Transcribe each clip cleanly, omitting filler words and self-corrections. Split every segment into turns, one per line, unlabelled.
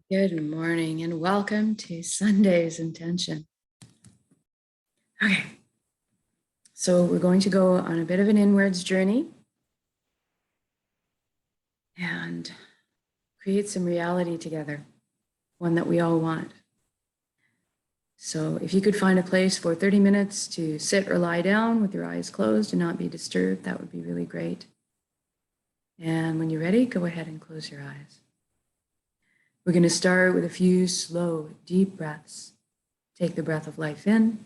Good morning and welcome to Sunday's Intention. Okay, so we're going to go on a bit of an inwards journey and create some reality together, one that we all want. So if you could find a place for 30 minutes to sit or lie down with your eyes closed and not be disturbed, that would be really great. And when you're ready, go ahead and close your eyes. We're going to start with a few slow, deep breaths. Take the breath of life in.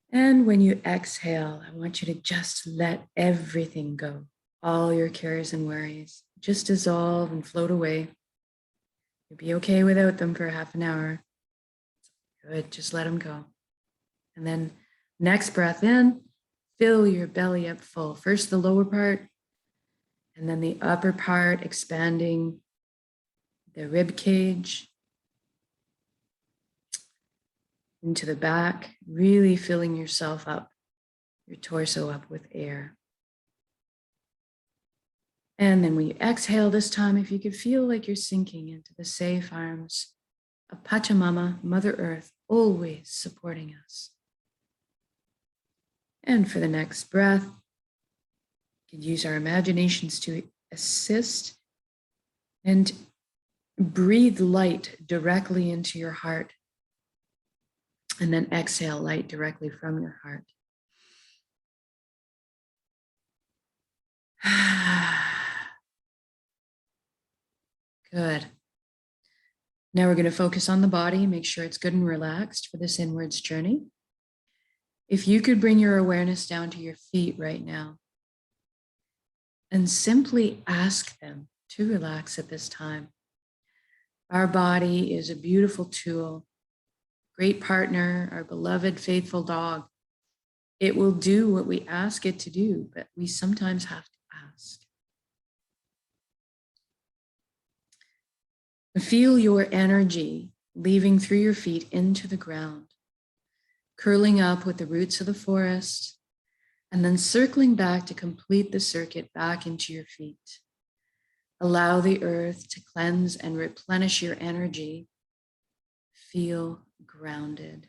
And when you exhale, I want you to just let everything go. All your cares and worries just dissolve and float away. You'll be okay without them for half an hour. Good, just let them go. And then next breath in, fill your belly up full. First the lower part, and then the upper part, expanding the rib cage into the back, really filling yourself up, your torso up with air. And then when you exhale this time, if you could feel like you're sinking into the safe arms of Pachamama, Mother Earth, always supporting us. And for the next breath, we could use our imaginations to assist and breathe light directly into your heart. And then exhale light directly from your heart. Good. Now we're going to focus on the body, make sure it's good and relaxed for this inwards journey. If you could bring your awareness down to your feet right now and simply ask them to relax at this time. Our body is a beautiful tool, great partner, our beloved, faithful dog. It will do what we ask it to do, but we sometimes have to ask. Feel your energy leaving through your feet into the ground, curling up with the roots of the forest, and then circling back to complete the circuit back into your feet. Allow the earth to cleanse and replenish your energy. Feel grounded.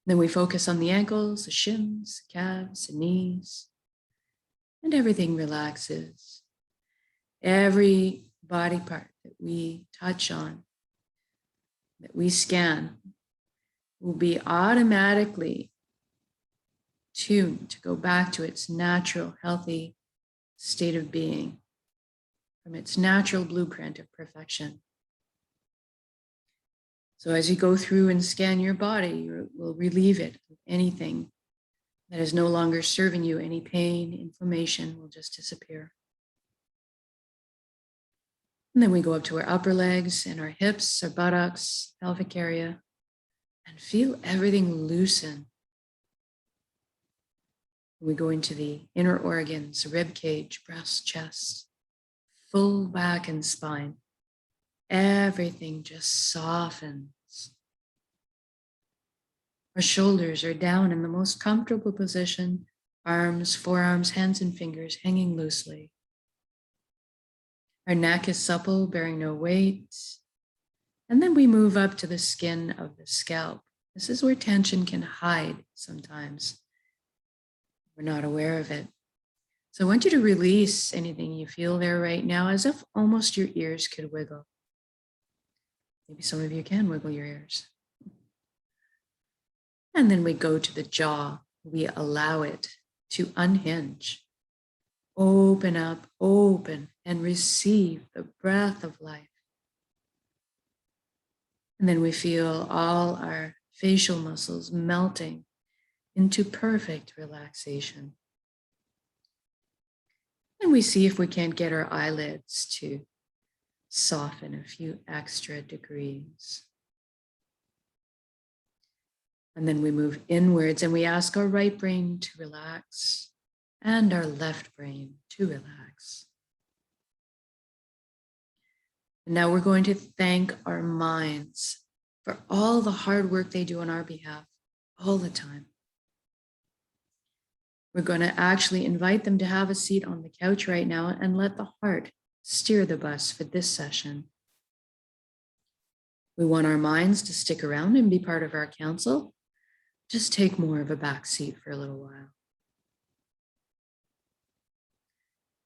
Then we focus on the ankles, the shins, calves, the knees, and everything relaxes. Every body part that we touch on, that we scan, will be automatically tuned to go back to its natural, healthy state of being, from its natural blueprint of perfection. So as you go through and scan your body, you will relieve it of anything that is no longer serving you. Any pain, inflammation will just disappear. And then we go up to our upper legs and our hips, our buttocks, pelvic area, and feel everything loosen. We go into the inner organs, rib cage, breast, chest, full back and spine. Everything just softens. Our shoulders are down in the most comfortable position, arms, forearms, hands, and fingers hanging loosely. Our neck is supple, bearing no weight. And then we move up to the skin of the scalp. This is where tension can hide sometimes. We're not aware of it. So I want you to release anything you feel there right now, as if almost your ears could wiggle. Maybe some of you can wiggle your ears. And then we go to the jaw. We allow it to unhinge. Open up, open, and receive the breath of life. And then we feel all our facial muscles melting into perfect relaxation. And we see if we can't get our eyelids to soften a few extra degrees. And then we move inwards and we ask our right brain to relax and our left brain to relax. And now we're going to thank our minds for all the hard work they do on our behalf all the time. We're going to actually invite them to have a seat on the couch right now and let the heart steer the bus for this session. We want our minds to stick around and be part of our council. Just take more of a back seat for a little while.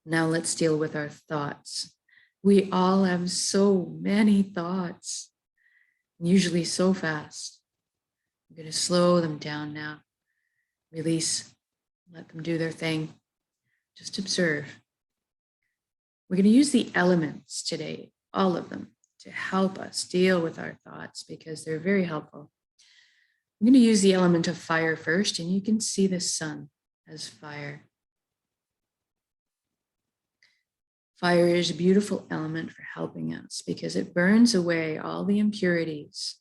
Now let's deal with our thoughts. We all have so many thoughts, usually so fast. I'm going to slow them down now. Release, let them do their thing. Just observe. We're going to use the elements today, all of them, to help us deal with our thoughts because they're very helpful. I'm going to use the element of fire first, and you can see the sun as fire. Fire is a beautiful element for helping us because it burns away all the impurities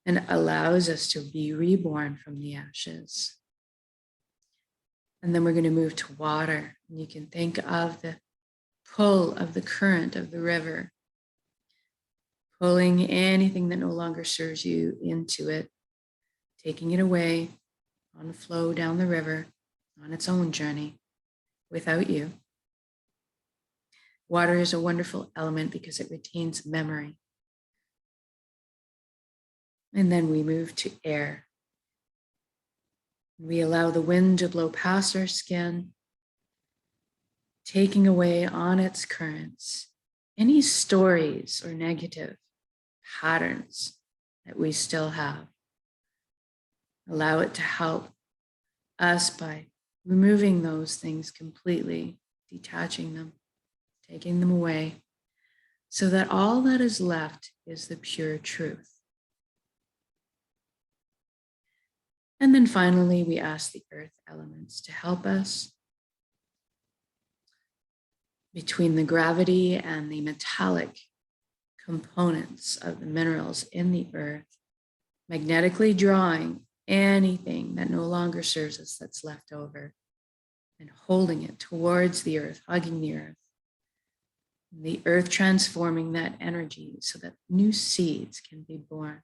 and allows us to be reborn from the ashes. And then we're going to move to water. And you can think of the pull of the current of the river, pulling anything that no longer serves you into it, taking it away on the flow down the river on its own journey without you. Water is a wonderful element because it retains memory. And then we move to air. We allow the wind to blow past our skin, taking away on its currents any stories or negative patterns that we still have. Allow it to help us by removing those things completely, detaching them, taking them away, so that all that is left is the pure truth. And then finally, we ask the earth elements to help us between the gravity and the metallic components of the minerals in the earth, magnetically drawing anything that no longer serves us that's left over and holding it towards the earth, hugging the earth transforming that energy so that new seeds can be born.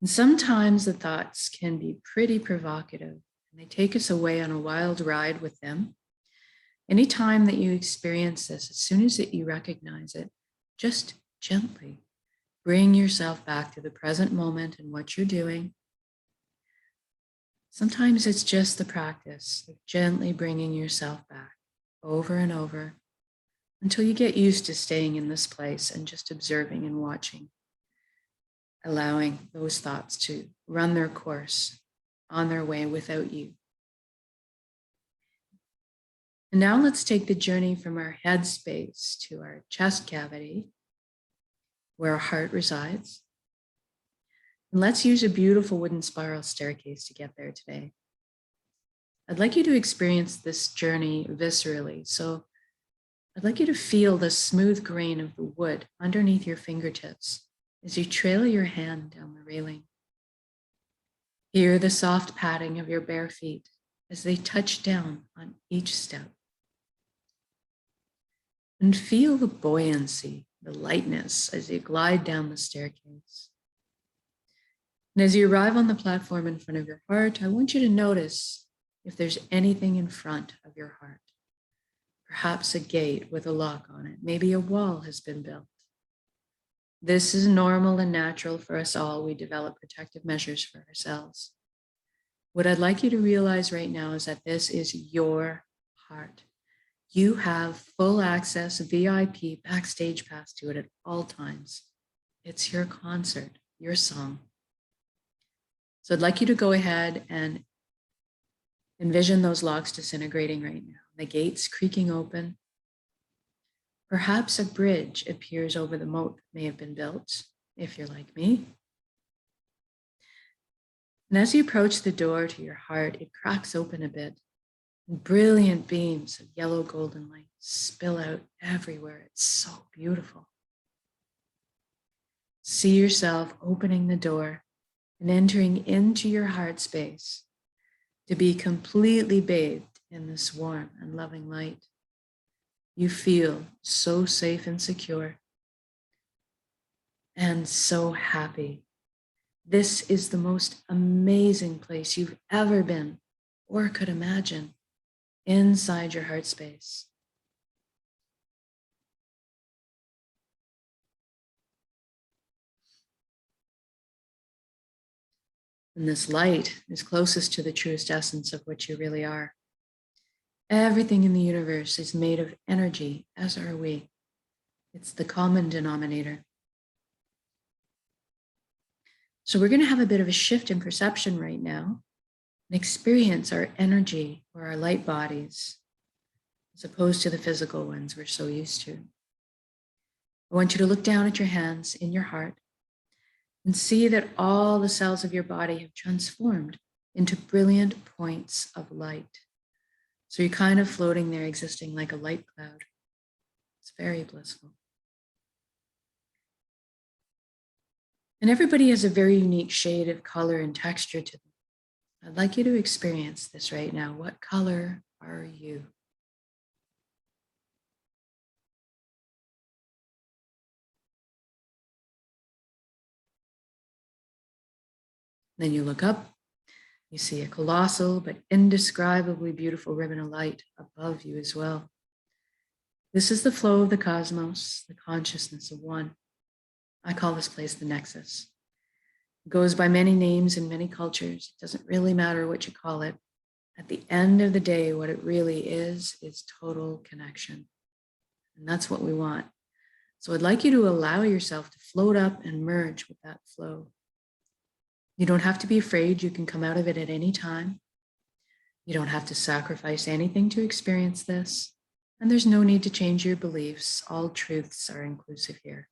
And sometimes the thoughts can be pretty provocative and they take us away on a wild ride with them. Anytime that you experience this, as soon as you recognize it, just gently bring yourself back to the present moment and what you're doing. Sometimes it's just the practice of gently bringing yourself back over and over until you get used to staying in this place and just observing and watching, allowing those thoughts to run their course on their way without you. And now let's take the journey from our head space to our chest cavity, where our heart resides. And let's use a beautiful wooden spiral staircase to get there today. I'd like you to experience this journey viscerally. So I'd like you to feel the smooth grain of the wood underneath your fingertips as you trail your hand down the railing. Hear the soft padding of your bare feet as they touch down on each step. And feel the buoyancy, the lightness as you glide down the staircase. And as you arrive on the platform in front of your heart, I want you to notice if there's anything in front of your heart. Perhaps a gate with a lock on it. Maybe a wall has been built. This is normal and natural for us all. We develop protective measures for ourselves. What I'd like you to realize right now is that this is your heart. You have full access, VIP, backstage pass to it at all times. It's your concert, your song. So I'd like you to go ahead and envision those locks disintegrating right now. The gates creaking open. Perhaps a bridge appears over the moat that may have been built, if you're like me. And as you approach the door to your heart, it cracks open a bit. And brilliant beams of yellow golden light spill out everywhere. It's so beautiful. See yourself opening the door and entering into your heart space to be completely bathed in this warm and loving light. You feel so safe and secure and so happy This is the most amazing place you've ever been or could imagine, inside your heart space. And this light is closest to the truest essence of what you really are. Everything in the universe is made of energy, as are we. It's the common denominator. So we're going to have a bit of a shift in perception right now and experience our energy or our light bodies as opposed to the physical ones we're so used to. I want you to look down at your hands in your heart and see that all the cells of your body have transformed into brilliant points of light. So you're kind of floating there, existing like a light cloud. It's very blissful. And everybody has a very unique shade of color and texture to them. I'd like you to experience this right now. What color are you? Then you look up, you see a colossal but indescribably beautiful ribbon of light above you as well. This is the flow of the cosmos, the consciousness of one. I call this place the Nexus. It goes by many names in many cultures. It doesn't really matter what you call it. At the end of the day, what it really is total connection. And that's what we want. So I'd like you to allow yourself to float up and merge with that flow. You don't have to be afraid. You can come out of it at any time. You don't have to sacrifice anything to experience this. And there's no need to change your beliefs. All truths are inclusive here.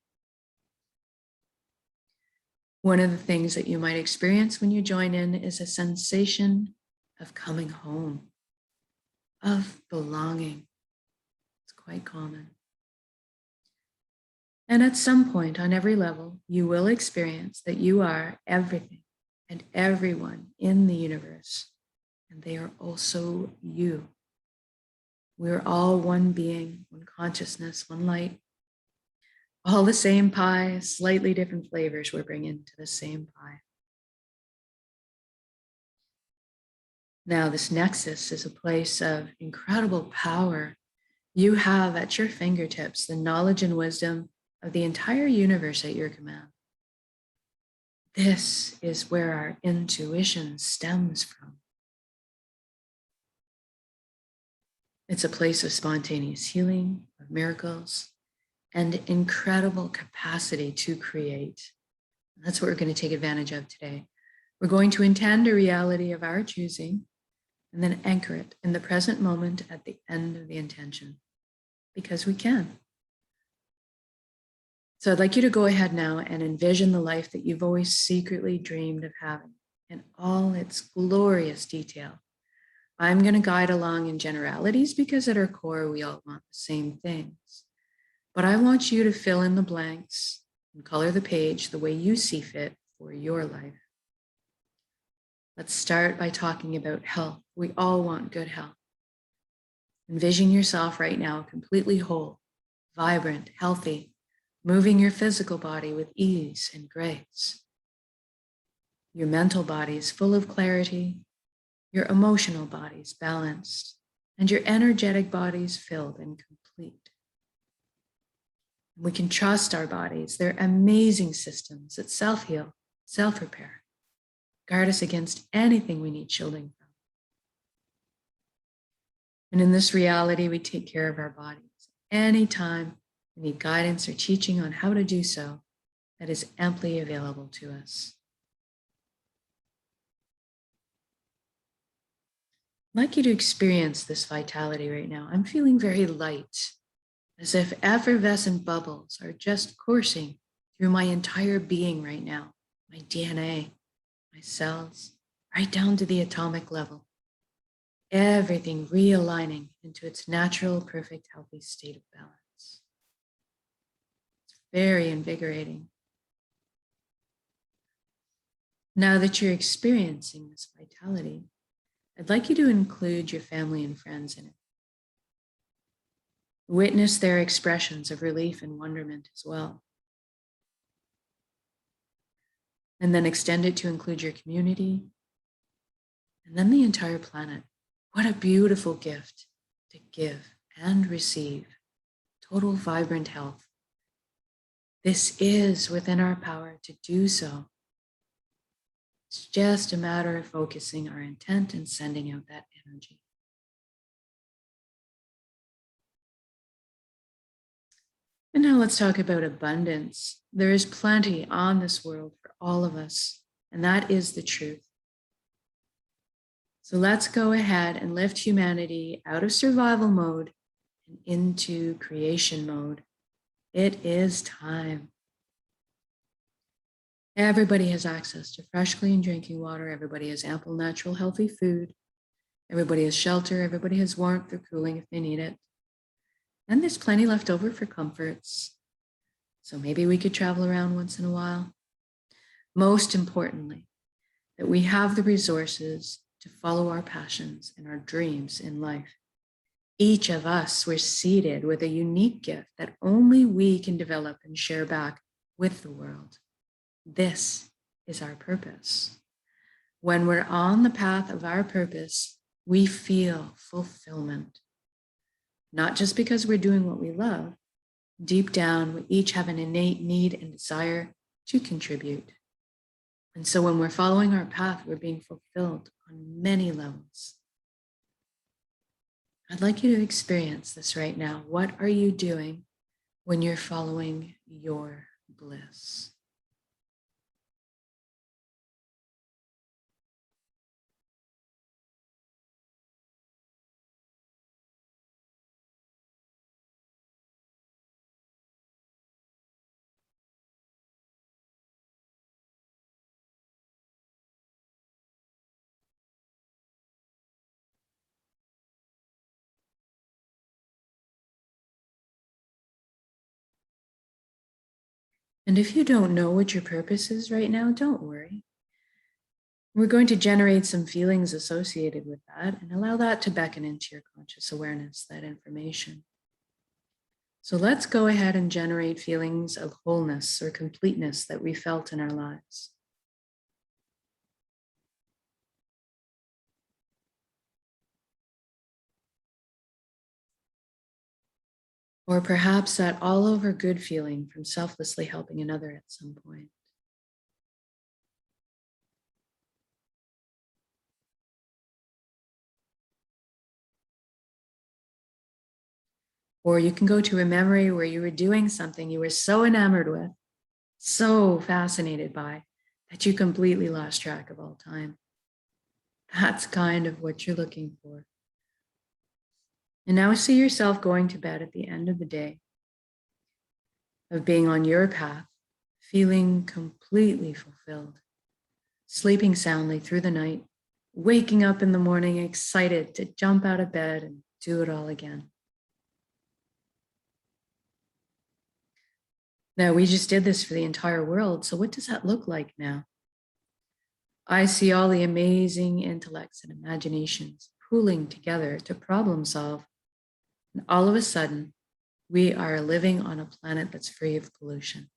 One of the things that you might experience when you join in is a sensation of coming home, of belonging. It's quite common. And at some point on every level, you will experience that you are everything and everyone in the universe, and they are also you. We're all one being, one consciousness, one light. All the same pie, slightly different flavors we're bringing to the same pie. Now, this nexus is a place of incredible power. You have at your fingertips the knowledge and wisdom of the entire universe at your command. This is where our intuition stems from. It's a place of spontaneous healing, of miracles, and incredible capacity to create. And that's what we're going to take advantage of today. We're going to intend a reality of our choosing and then anchor it in the present moment at the end of the intention, because we can. So I'd like you to go ahead now and envision the life that you've always secretly dreamed of having in all its glorious detail. I'm going to guide along in generalities because at our core, we all want the same things. But I want you to fill in the blanks and color the page the way you see fit for your life. Let's start by talking about health. We all want good health. Envision yourself right now completely whole, vibrant, healthy, moving your physical body with ease and grace. Your mental body is full of clarity, your emotional body is balanced, and your energetic body is filled and complete. We can trust our bodies. They're amazing systems that self-heal, self-repair, guard us against anything we need shielding from. And in this reality, we take care of our bodies. Anytime we need guidance or teaching on how to do so, that is amply available to us. I'd like you to experience this vitality right now. I'm feeling very light, as if effervescent bubbles are just coursing through my entire being right now, my DNA, my cells, right down to the atomic level. Everything realigning into its natural, perfect, healthy state of balance. It's very invigorating. Now that you're experiencing this vitality, I'd like you to include your family and friends in it. Witness their expressions of relief and wonderment as well. and then extend it to include your community, and then the entire planet. What a beautiful gift to give and receive total vibrant health. This is within our power to do so. It's just a matter of focusing our intent and sending out that energy. And now let's talk about abundance. There is plenty on this world for all of us, and that is the truth. So let's go ahead and lift humanity out of survival mode and into creation mode. It is time. Everybody has access to fresh, clean drinking water. Everybody has ample, natural, healthy food. Everybody has shelter. Everybody has warmth or cooling if they need it. And there's plenty left over for comforts. So maybe we could travel around once in a while. Most importantly, that we have the resources to follow our passions and our dreams in life. Each of us, we're seated with a unique gift that only we can develop and share back with the world. This is our purpose. When we're on the path of our purpose, we feel fulfillment. Not just because we're doing what we love. Deep down, we each have an innate need and desire to contribute. And so when we're following our path, we're being fulfilled on many levels. I'd like you to experience this right now. What are you doing when you're following your bliss? And if you don't know what your purpose is right now, don't worry. We're going to generate some feelings associated with that and allow that to beckon into your conscious awareness, that information. So let's go ahead and generate feelings of wholeness or completeness that we felt in our lives. Or perhaps that all over good feeling from selflessly helping another at some point. Or you can go to a memory where you were doing something you were so enamored with, so fascinated by, that you completely lost track of all time. That's kind of what you're looking for. And now see yourself going to bed at the end of the day, of being on your path, feeling completely fulfilled, sleeping soundly through the night, waking up in the morning excited to jump out of bed and do it all again. Now, we just did this for the entire world. So what does that look like now? I see all the amazing intellects and imaginations pooling together to problem solve. And all of a sudden, we are living on a planet that's free of pollution.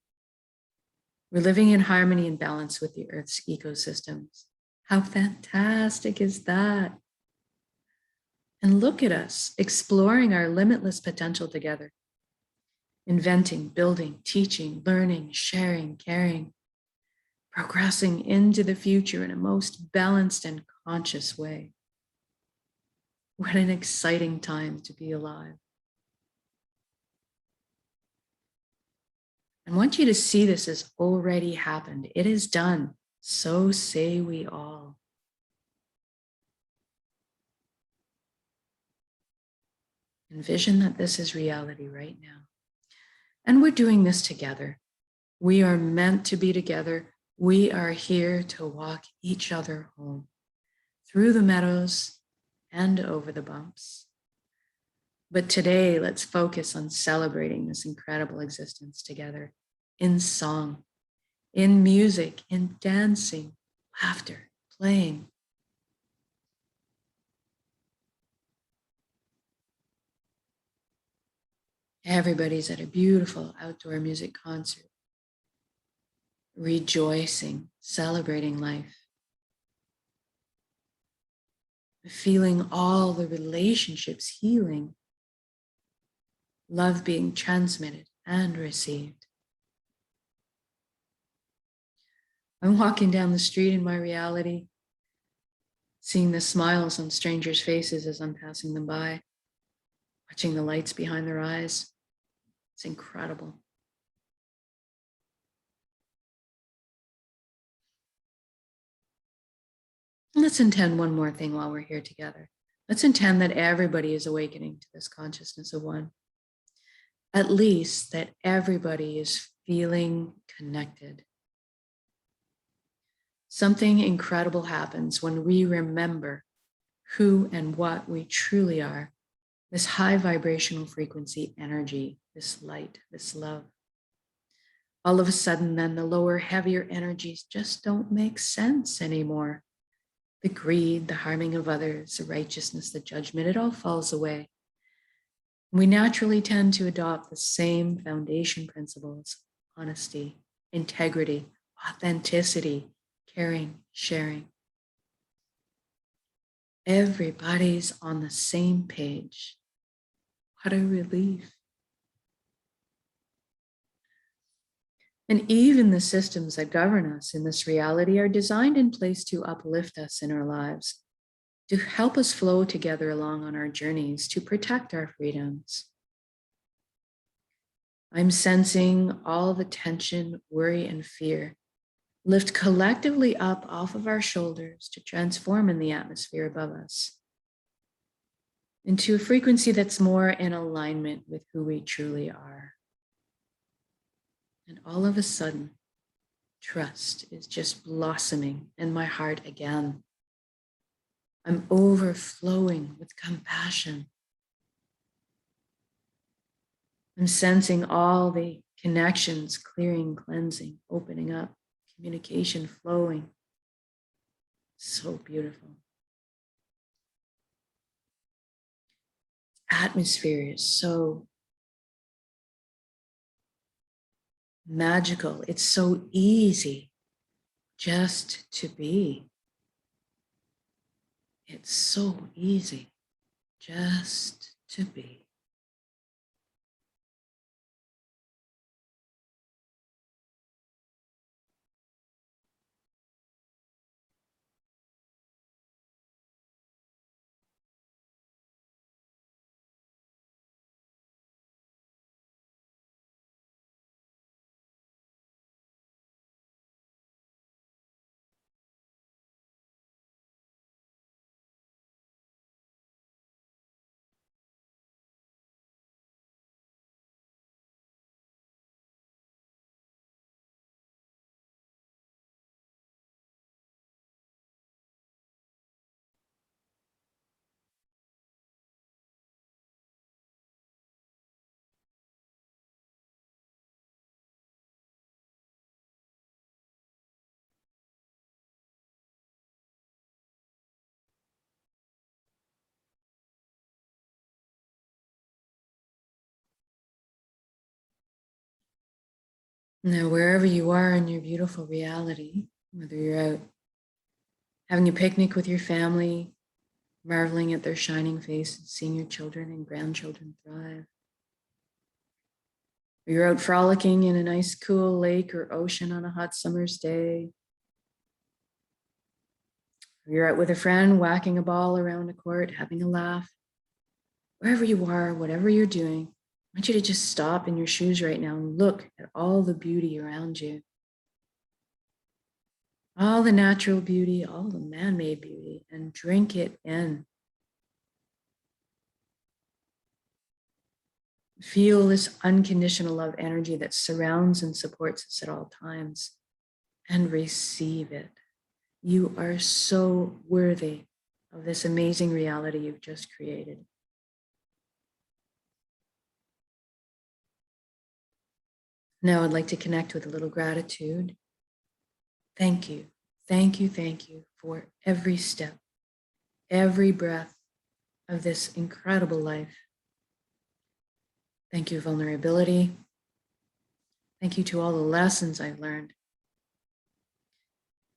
We're living in harmony and balance with the Earth's ecosystems. How fantastic is that? And look at us exploring our limitless potential together. Inventing, building, teaching, learning, sharing, caring, progressing into the future in a most balanced and conscious way. What an exciting time to be alive. I want you to see this as already happened. It is done. So say we all. Envision that this is reality right now. And we're doing this together. We are meant to be together. We are here to walk each other home through the meadows and over the bumps. But today, let's focus on celebrating this incredible existence together in song, in music, in dancing, laughter, playing. Everybody's at a beautiful outdoor music concert. rejoicing, celebrating life, feeling all the relationships healing, love being transmitted and received. I'm walking down the street in my reality, seeing the smiles on strangers' faces as I'm passing them by, watching the lights behind their eyes. It's incredible. Let's intend one more thing while we're here together. Let's intend that everybody is awakening to this consciousness of one. At least that everybody is feeling connected. Something incredible happens when we remember who and what we truly are. This high vibrational frequency energy, this light, this love. All of a sudden, then the lower, heavier energies just don't make sense anymore. The greed, the harming of others, the righteousness, the judgment, it all falls away. We naturally tend to adopt the same foundation principles: honesty, integrity, authenticity, caring, sharing. Everybody's on the same page. What a relief. And even the systems that govern us in this reality are designed in place to uplift us in our lives, to help us flow together along on our journeys, to protect our freedoms. I'm sensing all the tension, worry, and fear lift collectively up off of our shoulders to transform in the atmosphere above us into a frequency that's more in alignment with who we truly are. And all of a sudden, trust is just blossoming in my heart again. I'm overflowing with compassion. I'm sensing all the connections clearing, cleansing, opening up, communication flowing. So beautiful. Atmosphere is so magical. It's so easy just to be. It's so easy just to be. Now, wherever you are in your beautiful reality, whether you're out having a picnic with your family, marveling at their shining faces, seeing your children and grandchildren thrive, or you're out frolicking in a nice cool lake or ocean on a hot summer's day, or you're out with a friend whacking a ball around a court, having a laugh, wherever you are, whatever you're doing, I want you to just stop in your shoes right now and look at all the beauty around you. All the natural beauty, all the man-made beauty, and drink it in. Feel this unconditional love energy that surrounds and supports us at all times, and receive it. You are so worthy of this amazing reality you've just created. Now I'd like to connect with a little gratitude. Thank you, thank you, thank you for every step, every breath of this incredible life. Thank you, vulnerability. Thank you to all the lessons I've learned.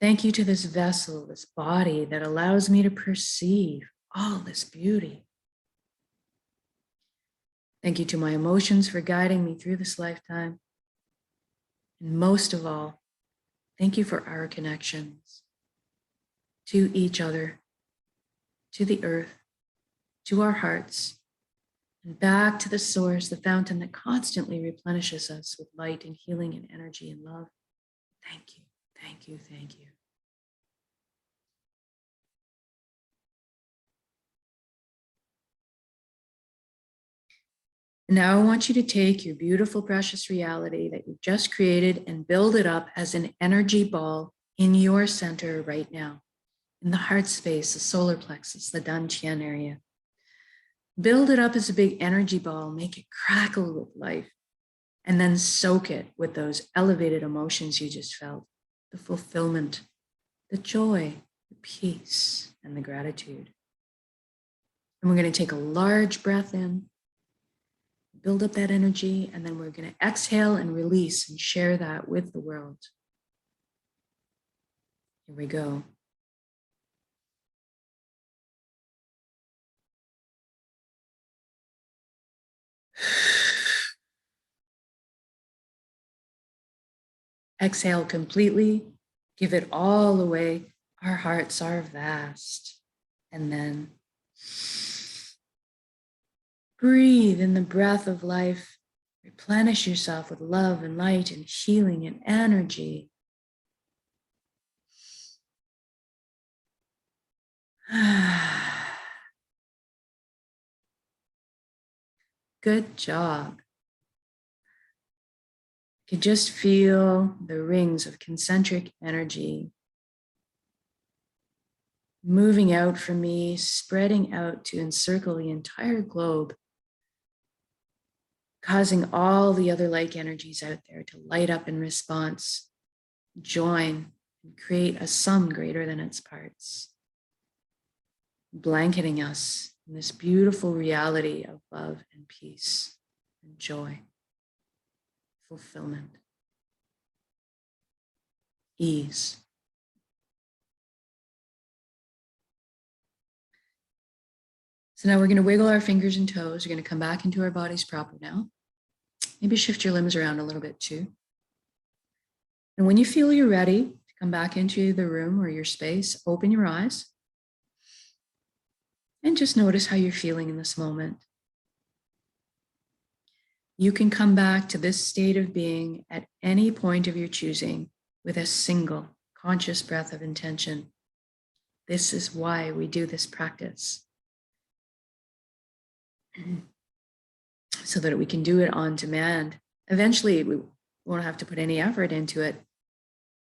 Thank you to this vessel, this body that allows me to perceive all this beauty. Thank you to my emotions for guiding me through this lifetime. And most of all, thank you for our connections to each other, to the earth, to our hearts, and back to the source, the fountain that constantly replenishes us with light and healing and energy and love. Thank you, thank you, thank you. And now I want you to take your beautiful, precious reality that you've just created and build it up as an energy ball in your center right now, in the heart space, the solar plexus, the dantian area. Build it up as a big energy ball, make it crackle with life, and then soak it with those elevated emotions you just felt, the fulfillment, the joy, the peace, and the gratitude. And we're going to take a large breath in, build up that energy, and then we're going to exhale and release and share that with the world. Here we go. Exhale completely, give it all away. Our hearts are vast. And then breathe in the breath of life. Replenish yourself with love and light and healing and energy. Good job. You can just feel the rings of concentric energy moving out from me, spreading out to encircle the entire globe, causing all the other like energies out there to light up in response, join, and create a sum greater than its parts, blanketing us in this beautiful reality of love and peace and joy, fulfillment, ease. So now we're going to wiggle our fingers and toes. We're going to come back into our bodies proper now. Maybe shift your limbs around a little bit too. And when you feel you're ready to come back into the room or your space, open your eyes and just notice how you're feeling in this moment. You can come back to this state of being at any point of your choosing with a single conscious breath of intention. This is why we do this practice, so that we can do it on demand. Eventually, we won't have to put any effort into it.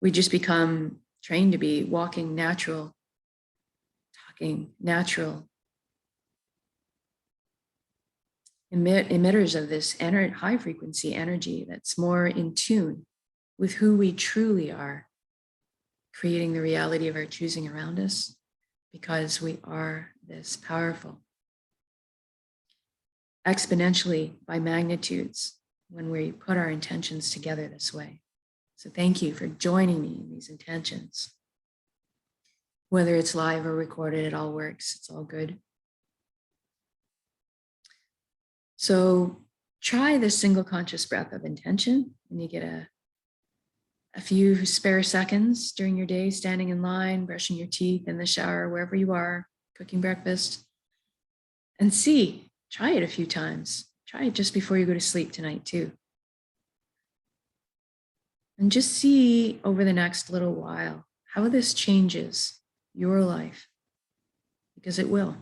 We just become trained to be walking natural, talking natural, emitters of this high frequency energy that's more in tune with who we truly are, creating the reality of our choosing around us, because we are this powerful. Exponentially by magnitudes when we put our intentions together this way. So thank you for joining me in these intentions. Whether it's live or recorded, it all works. It's all good. So try this single conscious breath of intention when you get a few spare seconds during your day, standing in line, brushing your teeth, in the shower, wherever you are, cooking breakfast, and see. Try it a few times. Try it just before you go to sleep tonight too. And just see over the next little while how this changes your life, because it will.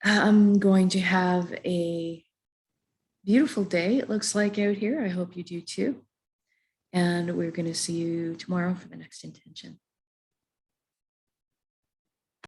I'm going to have a beautiful day, it looks like out here. I hope you do too. And we're going to see you tomorrow for the next intention.